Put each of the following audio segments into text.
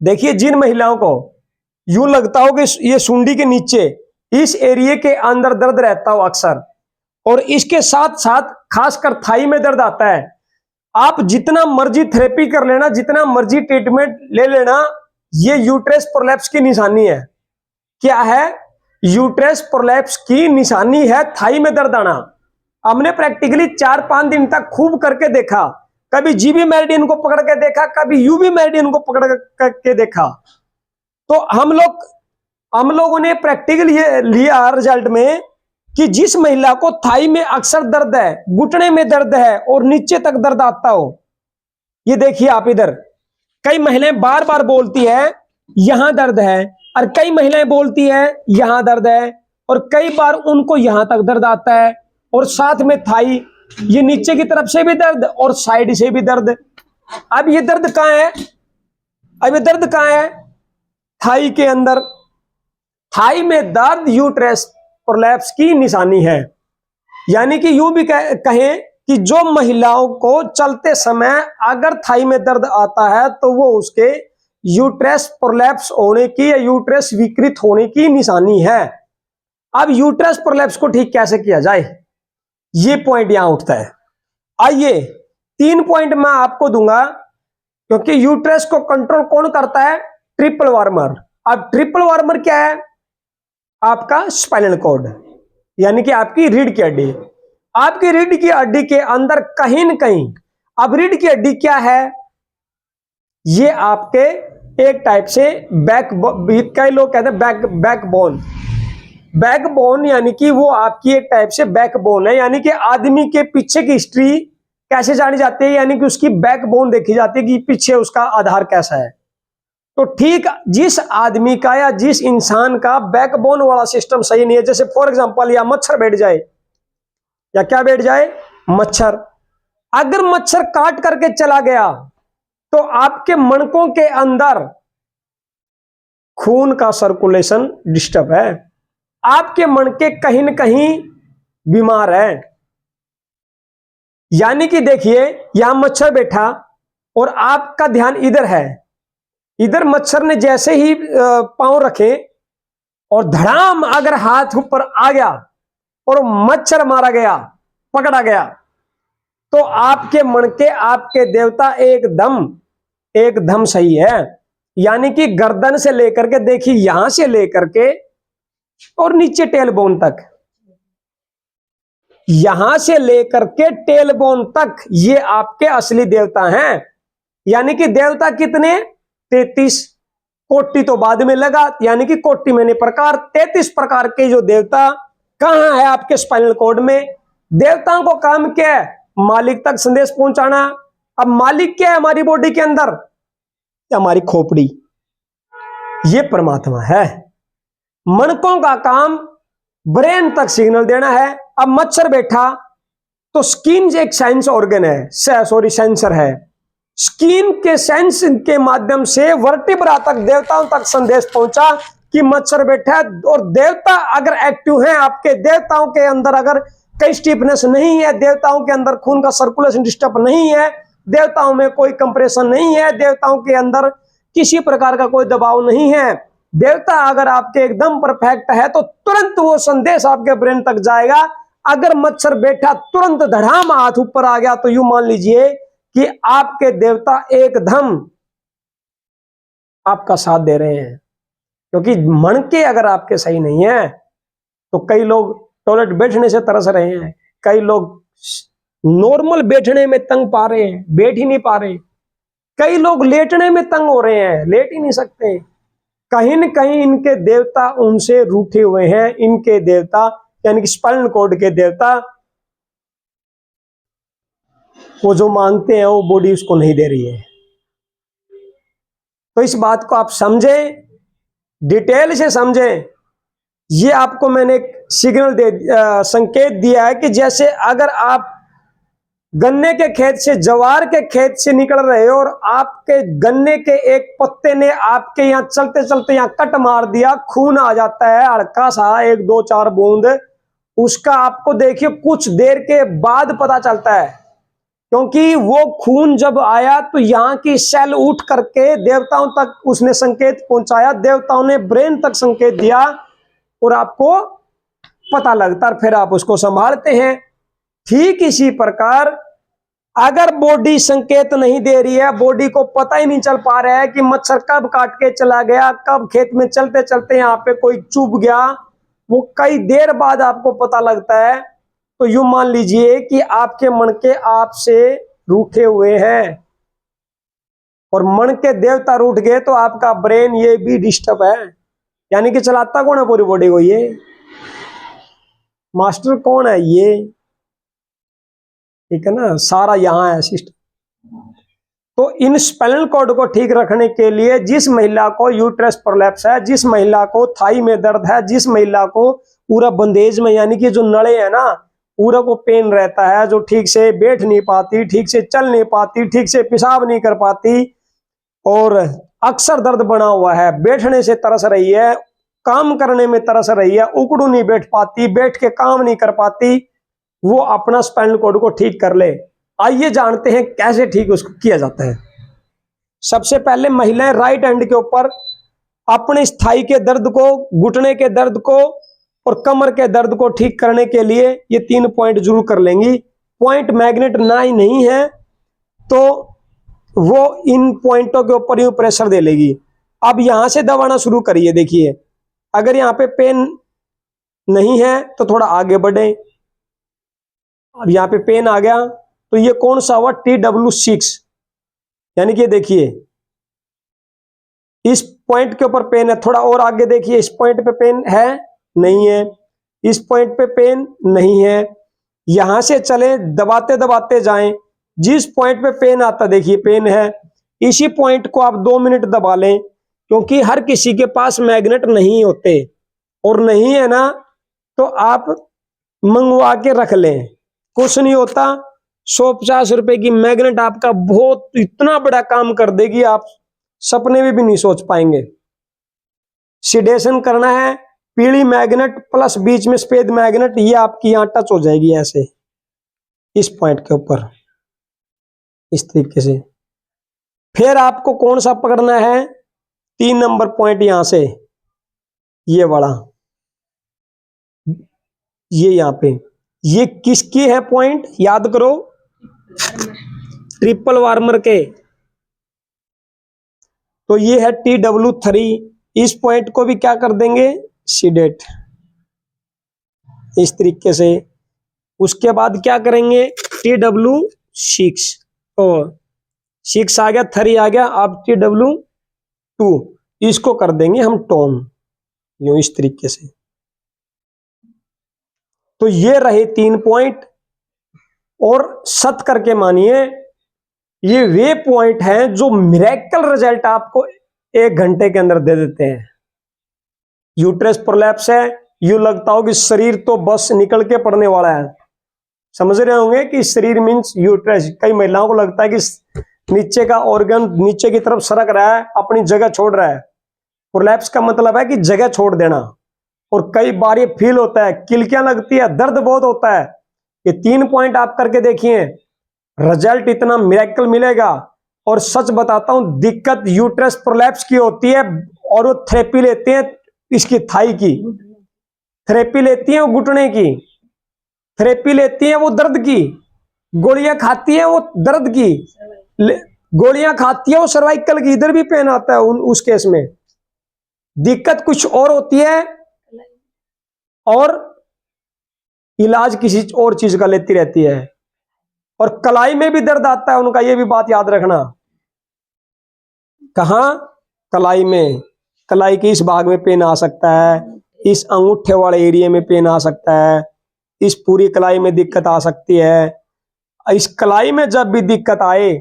देखिए जिन महिलाओं को यूं लगता हो कि ये सूंडी के नीचे इस एरिया के अंदर दर्द रहता हो अक्सर, और इसके साथ साथ खासकर थाई में दर्द आता है, आप जितना मर्जी थेरेपी कर लेना, जितना मर्जी ट्रीटमेंट ले लेना, ये यूट्रस प्रोलैप्स की निशानी है। क्या है? यूट्रस प्रोलैप्स की निशानी है थाई में दर्द आना। हमने प्रैक्टिकली 4-5 दिन तक खूब करके देखा, कभी जीबी मेरिडियन को पकड़ के देखा, कभी यूबी मेरिडियन को पकड़ के देखा। तो हम लोगों ने प्रैक्टिकल ये लिया रिजल्ट में कि जिस महिला को थाई में अक्सर दर्द है, घुटने में दर्द है और नीचे तक दर्द आता हो, ये देखिए आप इधर, कई महिलाएं बार बार बोलती है यहां दर्द है, और कई महिलाएं बोलती है यहां दर्द है, और कई बार उनको यहां तक दर्द आता है, और साथ में थाई, ये नीचे की तरफ से भी दर्द और साइड से भी दर्द। अब ये दर्द कहां है? अब ये दर्द कहां है? थाई के अंदर। थाई में दर्द यूट्रस प्रोलैप्स की निशानी है। यानी कि यूं भी कहें कि जो महिलाओं को चलते समय अगर थाई में दर्द आता है तो वो उसके यूट्रस प्रोलैप्स होने की या यूट्रस विकृत होने की निशानी है। अब यूट्रस प्रोलैप्स को ठीक कैसे किया जाए, ये पॉइंट यहां उठता है। आइए 3 पॉइंट मैं आपको दूंगा, क्योंकि यूट्रस को कंट्रोल कौन करता है? Triple warmer. अब ट्रिपल वार्मर क्या है? आपका स्पाइनल कॉर्ड, यानी कि आपकी रीढ़ की हड्डी। आपकी रीढ़ की हड्डी के अंदर कहीं न कहीं, अब रीढ़ की हड्डी क्या है? ये आपके एक टाइप से कई लोग कहते हैं बैकबोन। बैकबोन यानी कि वो आपकी एक टाइप से बैकबोन है, यानी कि आदमी के पीछे की हिस्ट्री कैसे जानी जाती है, यानी कि उसकी बैकबोन देखी जाती है कि पीछे उसका आधार कैसा है। तो ठीक जिस आदमी का या जिस इंसान का बैकबोन वाला सिस्टम सही नहीं है, जैसे फॉर एग्जांपल या मच्छर बैठ जाए, या क्या बैठ जाए? मच्छर। अगर मच्छर काट करके चला गया तो आपके मणकों के अंदर खून का सर्कुलेशन डिस्टर्ब है, आपके मणके कहीं न कहीं बीमार है। यानी कि देखिए यहां मच्छर बैठा और आपका ध्यान इधर है, इधर मच्छर ने जैसे ही पांव रखे और धड़ाम अगर हाथ ऊपर आ गया और मच्छर मारा गया, पकड़ा गया, तो आपके मणके, आपके देवता एकदम सही है। यानी कि गर्दन से लेकर के, देखिए यहां से लेकर के और नीचे टेल बोन तक, यहां से लेकर के टेल बोन तक, ये आपके असली देवता हैं। यानी कि देवता कितने? 33। कोटि तो बाद में लगा, यानी कि कोटि मैंने प्रकार, 33 प्रकार के जो देवता कहां है? आपके स्पाइनल कॉर्ड में। देवताओं को काम क्या है? मालिक तक संदेश पहुंचाना। अब मालिक क्या है हमारी बॉडी के अंदर? हमारी खोपड़ी, ये परमात्मा है। मणकों का काम ब्रेन तक सिग्नल देना है। अब मच्छर बैठा तो स्किन एक सेंस ऑर्गन है, सेंसर है। स्किन के सेंस के माध्यम से वर्टिब्रा तक, देवताओं तक संदेश पहुंचा कि मच्छर बैठा है। और देवता अगर एक्टिव है, आपके देवताओं के अंदर अगर कई स्टिफनेस नहीं है, देवताओं के अंदर खून का सर्कुलेशन डिस्टर्ब नहीं है, देवताओं में कोई कंप्रेशन नहीं है, देवताओं के अंदर किसी प्रकार का कोई दबाव नहीं है, देवता अगर आपके एकदम परफेक्ट है, तो तुरंत वो संदेश आपके ब्रेन तक जाएगा। अगर मच्छर बैठा तुरंत धड़ाम हाथ ऊपर आ गया, तो यूं मान लीजिए कि आपके देवता एकदम आपका साथ दे रहे हैं। क्योंकि मणके अगर आपके सही नहीं है, तो कई लोग टॉयलेट बैठने से तरस रहे हैं, कई लोग नॉर्मल बैठने में तंग पा रहे हैं, बैठ ही नहीं पा रहे, कई लोग लेटने में तंग हो रहे हैं, लेट ही नहीं सकते। कहीं न कहीं इनके देवता उनसे रूठे हुए हैं। इनके देवता यानी कि स्पाइनल कॉर्ड के देवता, वो जो मांगते हैं वो बॉडी उसको नहीं दे रही है। तो इस बात को आप समझें, डिटेल से समझें। ये आपको मैंने सिग्नल संकेत दिया है कि जैसे अगर आप गन्ने के खेत से, जवार के खेत से निकल रहे हो और आपके गन्ने के एक पत्ते ने आपके यहाँ चलते चलते यहाँ कट मार दिया, खून आ जाता है हल्का सा, 1-2-4 बूंद उसका, आपको देखिए कुछ देर के बाद पता चलता है क्योंकि वो खून जब आया तो यहाँ की सेल उठ करके देवताओं तक उसने संकेत पहुंचाया, देवताओं ने ब्रेन तक संकेत दिया और आपको पता लगता और फिर आप उसको संभालते हैं। ठीक इसी प्रकार अगर बॉडी संकेत नहीं दे रही है, बॉडी को पता ही नहीं चल पा रहा है कि मच्छर कब काट के चला गया, कब खेत में चलते चलते यहाँ पे कोई चुभ गया, वो कई देर बाद आपको पता लगता है, तो यूं मान लीजिए कि आपके मन के आपसे रूठे हुए हैं और मन के देवता रूठ गए तो आपका ब्रेन ये भी डिस्टर्ब है। यानी कि चलाता कौन है पूरी बॉडी को? ये मास्टर कौन है? ये, ठीक है ना, सारा यहां है सिस्टम। तो इन स्पाइनल कॉर्ड को ठीक रखने के लिए जिस महिला को यूट्रस प्रोलैप्स है, जिस महिला को थाई में दर्द है, जिस महिला को पूरा बंदेज में यानी कि जो नड़े है ना पूरा को पेन रहता है, जो ठीक से बैठ नहीं पाती, ठीक से चल नहीं पाती, ठीक से पेशाब नहीं कर पाती और अक्सर दर्द बना हुआ है, बैठने से तरस रही है, काम करने में तरस रही है, उकड़ू नहीं बैठ पाती, बैठ के काम नहीं कर पाती, वो अपना स्पाइनल कॉर्ड को ठीक कर ले। आइए जानते हैं कैसे ठीक उसको किया जाता है। सबसे पहले महिलाएं राइट हैंड के ऊपर अपने स्थाई के दर्द को, घुटने के दर्द को और कमर के दर्द को ठीक करने के लिए ये 3 पॉइंट जरूर कर लेंगी। पॉइंट मैग्नेट ना ही नहीं है तो वो इन पॉइंटों के ऊपर यूं प्रेशर दे लेगी। अब यहां से दबाना शुरू करिए। देखिए अगर यहाँ पे पेन नहीं है तो थोड़ा आगे बढ़े। अब यहाँ पे पेन आ गया तो ये कौन सा हुआ? TW6, यानी कि देखिए इस पॉइंट के ऊपर पेन है, थोड़ा और आगे देखिए, इस पॉइंट पे पेन है नहीं है, इस पॉइंट पे पेन नहीं है। यहां से चले दबाते दबाते जाएं, जिस पॉइंट पे पेन आता देखिए पेन है, इसी पॉइंट को आप 2 मिनट दबा लें, क्योंकि हर किसी के पास मैग्नेट नहीं होते और नहीं है ना तो आप मंगवा के रख लें, कुछ नहीं होता। 150 रुपए की मैग्नेट आपका बहुत इतना बड़ा काम कर देगी, आप सपने में भी नहीं सोच पाएंगे। सिडेशन करना है, पीली मैग्नेट प्लस बीच में सफेद मैग्नेट, ये आपकी यहां टच हो जाएगी ऐसे इस पॉइंट के ऊपर इस तरीके से। फिर आपको कौन सा पकड़ना है? 3 नंबर पॉइंट यहां से, ये वाला, ये यहां पे, ये किसकी है पॉइंट? याद करो, ट्रिपल वार्मर के। तो ये है TW3। इस पॉइंट को भी क्या कर देंगे? सीडेट इस तरीके से। उसके बाद क्या करेंगे? TW6 और 6 आ गया, 3 आ गया, अब TW2 इसको कर देंगे हम टोन, यूं इस तरीके से। तो ये रहे 3 पॉइंट। और सत करके मानिए ये वे पॉइंट हैं जो मिरेकल रिजल्ट आपको 1 घंटे के अंदर दे देते हैं। यूट्रस प्रोलैप्स है, यूं लगता हो कि शरीर तो बस निकल के पड़ने वाला है। समझ रहे होंगे कि शरीर मीन्स यूट्रस। कई महिलाओं को लगता है कि नीचे का ऑर्गन नीचे की तरफ सरक रहा है, अपनी जगह छोड़ रहा है। प्रोलैप्स का मतलब है कि जगह छोड़ देना। और कई बार ये फील होता है, किलकियां लगती है, दर्द बहुत होता है। ये 3 पॉइंट आप करके देखिए, रिजल्ट इतना मिरेकल मिलेगा। और सच बताता हूं, दिक्कत यूट्रस प्रोलैप्स की होती है और वो थेरेपी लेते हैं इसकी थाई की, थेरेपी लेती है वो घुटने की, थेरेपी लेती है वो दर्द की, गोलियां खाती है वो दर्द की, गोलियां खाती है वो सर्वाइकल की। इधर भी पेन आता है उस केस में। दिक्कत कुछ और होती है और इलाज किसी और चीज का लेती रहती है। और कलाई में भी दर्द आता है उनका, ये भी बात याद रखना। कहां? कलाई में, कलाई के इस भाग में पेन आ सकता है, इस अंगूठे वाले एरिया में पेन आ सकता है, इस पूरी कलाई में दिक्कत आ सकती है। इस कलाई में जब भी दिक्कत आए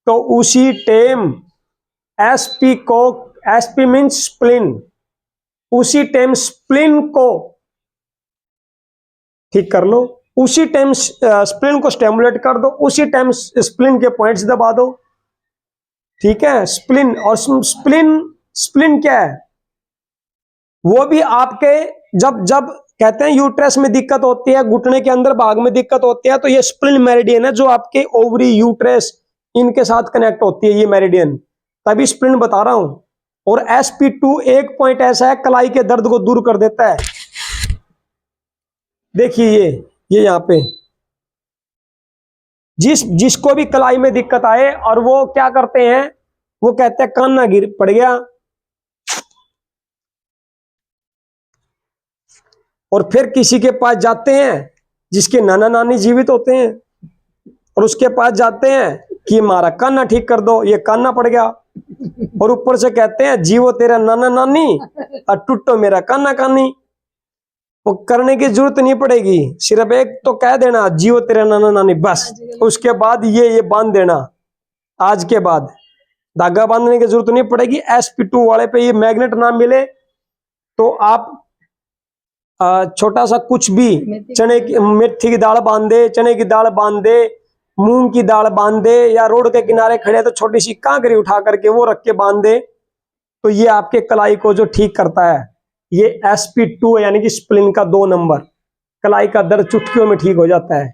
तो उसी टाइम एसपी को, एसपी मीन्स स्प्लिन, उसी टाइम स्प्लिन को ठीक कर लो, उसी टाइम स्प्लिन को स्टिमुलेट कर दो, उसी टाइम स्प्लिन के पॉइंट्स दबा दो। ठीक है? स्प्लिन, और स्प्लिन, स्प्लिन क्या है? वो भी आपके जब जब कहते हैं यूट्रस में दिक्कत होती है, घुटने के अंदर भाग में दिक्कत होती है, तो ये स्प्लिन मेरिडियन है जो आपके ओवरी, यूट्रस इनके साथ कनेक्ट होती है, ये मेरिडियन, तभी स्प्लिन बता रहा हूं। और sp2 एक पॉइंट ऐसा है कलाई के दर्द को दूर कर देता है। देखिए ये यहां पे जिसको भी कलाई में दिक्कत आए और वो क्या करते हैं, वो कहते हैं कान ना गिर पड़ गया, और फिर किसी के पास जाते हैं जिसके नाना नानी जीवित होते हैं और उसके पास जाते हैं कि हमारा कान्ना ठीक कर दो, ये कान्ना पड़ गया, और ऊपर से कहते हैं जीवो तेरा नाना नानी और टूटो मेरा कान्ना कानी। वो करने की जरूरत नहीं पड़ेगी, सिर्फ एक तो कह देना जीवो तेरा नाना नानी, बस। उसके बाद ये बांध देना, आज के बाद धागा बांधने की जरूरत नहीं पड़ेगी। sp2 वाले पे ये मैग्नेट ना मिले तो आप छोटा सा कुछ भी, चने की मेथी की दाल बांध दे, चने की दाल बांध दे, मूंग की दाल बांध दे, या रोड के किनारे खड़े तो छोटी सी कांकरी उठा करके वो रख के बांध दे, तो ये आपके कलाई को जो ठीक करता है। ये sp2 यानी कि स्प्लिन का 2 नंबर, कलाई का दर्द चुटकियों में ठीक हो जाता है।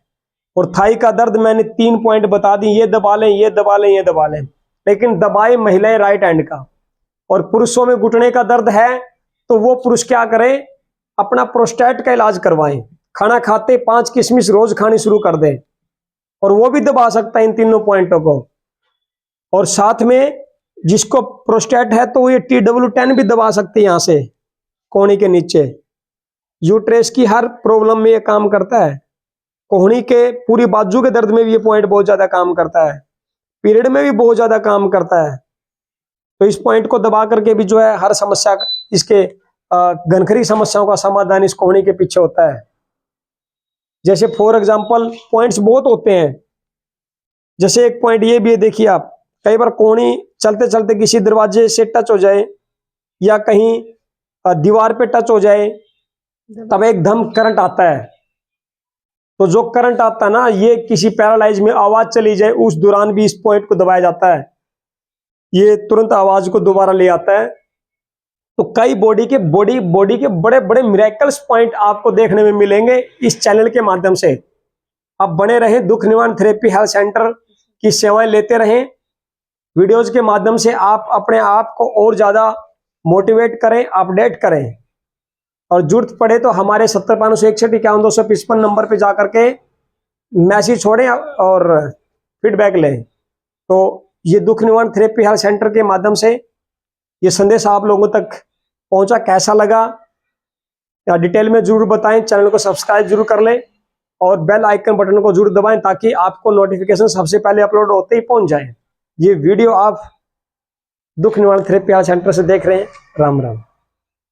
और थाई का दर्द मैंने 3 पॉइंट बता दी, ये दबा लें, ये दबा लें, ये दबा लें, लेकिन दबाए महिलाएं राइट हैंड का। और पुरुषों में घुटने का दर्द है तो वो पुरुष क्या करें, अपना प्रोस्टेट का इलाज करवाएं, खाना खाते 5 किशमिश रोज खानी शुरू कर दें, और वो भी दबा सकता है इन तीनों पॉइंटों को। और साथ में जिसको प्रोस्टेट है तो ये TW10 भी दबा सकते हैं, यहां से कोहनी के नीचे। यूट्रेस की हर प्रॉब्लम में ये काम करता है, कोहनी के पूरी बाजू के दर्द में भी ये पॉइंट बहुत ज्यादा काम करता है, पीरियड में भी बहुत ज्यादा काम करता है। तो इस पॉइंट को दबा करके भी जो है हर समस्या, इसके घनखरी समस्याओं का समाधान इस कोहनी के पीछे होता है। जैसे फॉर एग्जांपल पॉइंट्स बहुत होते हैं, जैसे एक पॉइंट ये भी है, देखिए आप, कई बार कोहनी चलते चलते किसी दरवाजे से टच हो जाए या कहीं दीवार पे टच हो जाए, तब एकदम करंट आता है। तो जो करंट आता है ना, ये किसी पैरालाइज में आवाज चली जाए उस दौरान भी इस पॉइंट को दबाया जाता है, ये तुरंत आवाज को दोबारा ले आता है। तो कई बॉडी के बड़े बड़े मिरेकल्स पॉइंट आपको देखने में मिलेंगे इस चैनल के माध्यम से। आप बने रहें, दुख निवारण थेरेपी हेल्थ सेंटर की सेवाएं लेते रहें। वीडियोज के माध्यम से आप अपने आप को और ज्यादा मोटिवेट करें, अपडेट करें, और जरूरत पड़े तो हमारे 70-561-51-255 नंबर पे जाकर के मैसेज छोड़ें और फीडबैक लें। तो ये दुख निवारण थेरेपी हेल्थ सेंटर के माध्यम से ये संदेश आप लोगों तक पहुंचा, कैसा लगा या डिटेल में जरूर बताएं। चैनल को सब्सक्राइब जरूर कर लें और बेल आइकन बटन को जरूर दबाएं ताकि आपको नोटिफिकेशन सबसे पहले अपलोड होते ही पहुंच जाए। ये वीडियो आप दुख निवारण थेरेपी हेल्थ सेंटर से देख रहे हैं। राम राम।